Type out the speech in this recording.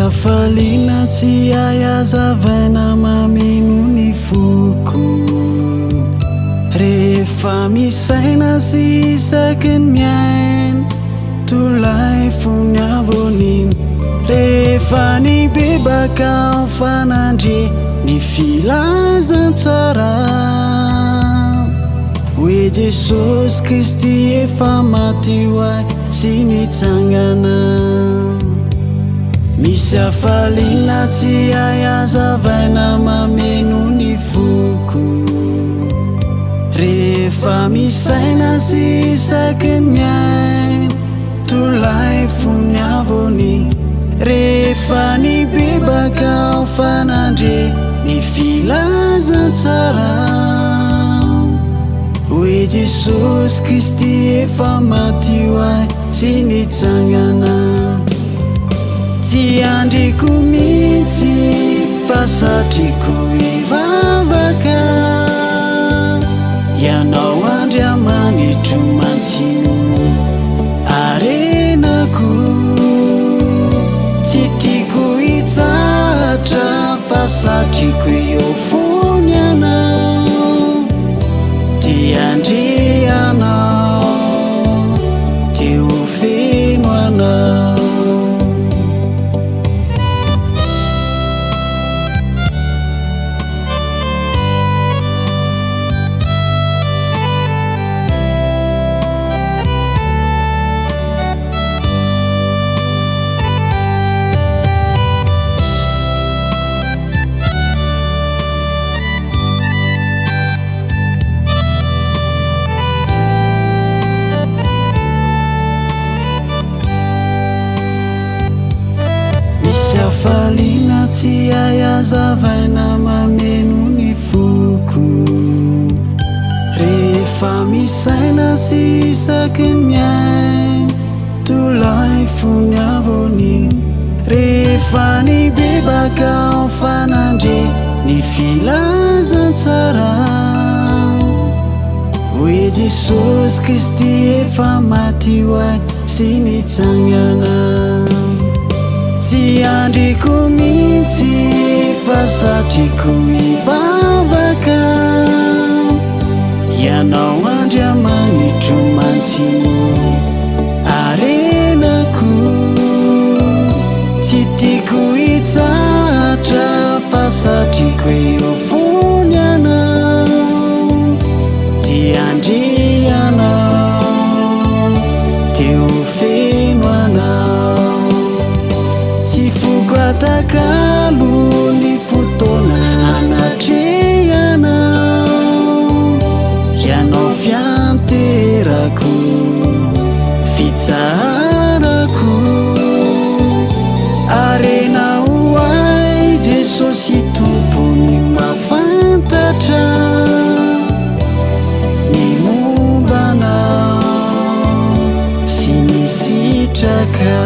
afaliana tsy ayazavaina mameno ny foko rehefa misaina sy isaky ny miaina tolay fony avoniny rehefa ny bebaka fanandre ny filazantsara hoe Jesosy Kristy efa maty hoay sy nitsangana misy afaliana tsy ayazavaina mameno ny foko rehefa misaina sy isaky ny miaina tolay fony avoniny rehefa ny bebaka fanandre ny filazantsara hoe Jesosy Kristy efa maty hoay sy nitsangana tsy andriko mihitsy fa satriko hivavaka ianao andriamanitro mantsino arenako tsy tiako hitsahatra fa satriko eo fony anao ty andrianao teo feno anao misy afaliana tsy ayazavaina mameno ny foko rehefa misaina sy isaky ny miaina tolay fony avoniny rehefa ny bebaka fanandre ny filazantsara hoe Jesosy Kristy efa maty hoay sy nitsangana tsy andriko mihitsy fa satriko hivavaka ianao andriamanitro mantsino arenako tsy tiako hitsahatra fa satriko eo fony anao ty andrianao teo feno anao tsy foko atakalo ny fotoana anatrehanao ianao fianterako fitsarako arenao ay Jesosy tompony mafantatra ny mombanao sy ny sitraka